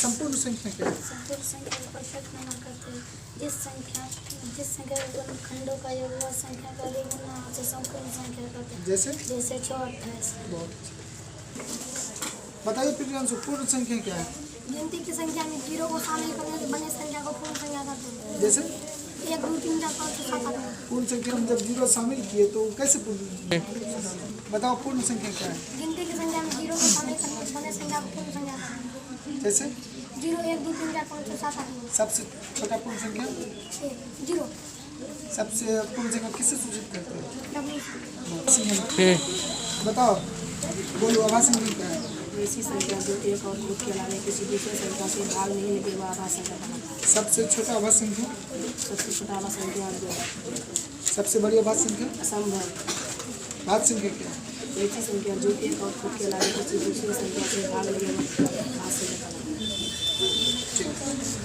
संपूर्ण संख्या क्या है? संपूर्ण संख्या को परफेक्ट नंबर कहते हैं। जिस संख्या के खंडों का योग वह संख्या का गुना से संपूर्ण संख्या कहते हैं। जैसे 6 28। बताइए प्रियांशु, पूर्ण संख्या क्या है? गिनती की संख्या में जीरो को शामिल करने से बने संख्या को पूर्ण संख्या कहते हैं। जैसे 1 2 3 4 5 6 7 8। पूर्ण संख्या में जब जीरो शामिल किए तो कैसे पूर्ण? बताओ पूर्ण संख्या क्या है? गिनती की संख्या में जीरो को शामिल करने से बने संख्या को पूर्ण संख्या कहते हैं। जैसे 0 1 2 3 4 5 6 7 8। सबसे छोटा पूर्ण संख्या? 0। सबसे पूर्ण संख्या किससे सूचित करते हैं? W। बताओ, बोलो आभास संख्या क्या है? ऐसी संख्या जो एक और खुद के अलावा किसी दूसरे संख्या से भाग नहीं लगे वह आभास संख्या कहलाता है। सबसे छोटा आभास संख्या? सबसे छोटा आभास संख्या जो है सबसे बड़ी आभास संख्या? असंभव। भाज्य संख्या क्या है? ऐसी संख्या जो एक और खुद के अलावा किसी दूसरे संख्या से भाग लगे वह आभास संख्या कहलाता है।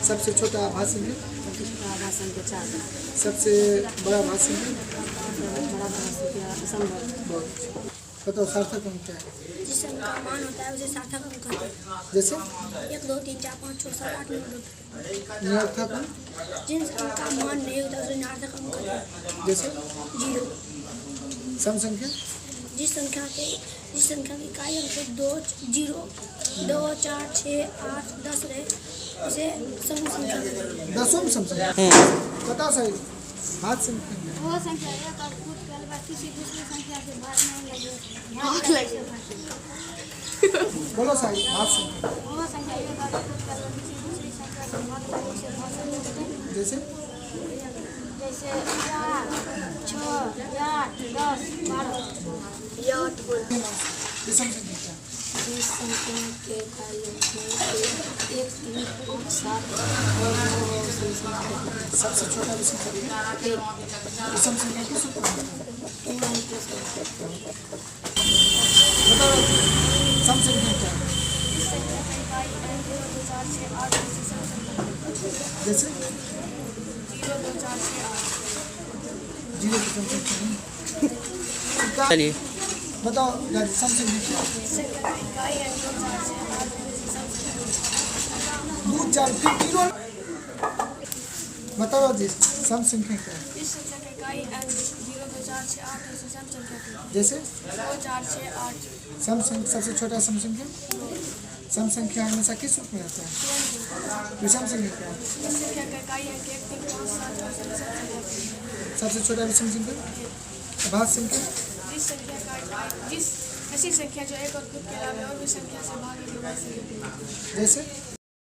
सबसे छोटा आभास संख्या? सबसे छोटा आभास संख्या 4 है। सबसे बड़ा आभास संख्या? बड़ा आभास संख्या असंभव। बताओ सार्थक अंक क्या है? जिस अंक का मान होता है उसे सार्थक अंक कहते हैं। जैसे 1 2 3 4 5 6 7 8 9 10। निरर्थक अंक? जिन अंक का मान नहीं होता उसे निरर्थक अंक कहते हैं। जैसे 0। सम संख्या? जिस संख्या की इकाई अंक 2 0 2 4 6 8 10 रहे उसे सम संख्या कहते हैं। दसों सम संख्या? बताओ सही। भाज्य संख्या क्या है? वो संख्या एक और खुद के अलावा किसी दूसरी संख्या से भाग नहीं लगे। बोलो सही। भाज्य संख्या? वो संख्या एक और खुद के अलावा किसी दूसरी संख्या से भाग नहीं लगे। जैसे 4 6 8 10 12। विषम संख्या क्या है? जिस संख्या के इकाई अंक 1 3 5 7 और 9 सबसे छोटा विषम संख्या? विषम संख्या किस रूप में होता है? बताओ सम संख्या क्या है? इस संख्या का इकाई अंक 0 2 4 6 8 इसी सम संख्या। जैसे 0 2 4 6 8। जीरो विषम संख्या नहीं। चलिए बताओ सम संख्या क्या है? इस संख्या का इकाई अंक 2 4 6 8 इसी सम संख्या। 2 4 फिर जीरो। बताओ जी सम संख्या क्या है? इस संख्या का इकाई अंक 0 2 4 6 8 इसी सम संख्या। जैसे 2 4 6 8। सम संख्या सबसे छोटा सम संख्या? सम संख्या हमेशा किस रूप में रहता है? विषम संख्या क्या है? इस संख्या का इकाई अंक 1 3 5 7 और सम संख्या। सबसे छोटा विषम संख्या? भाज्य संख्या? जिस ऐसी संख्या जो एक और खुद के अलावा और भी संख्या से भाग लगे वह संख्या। जैसे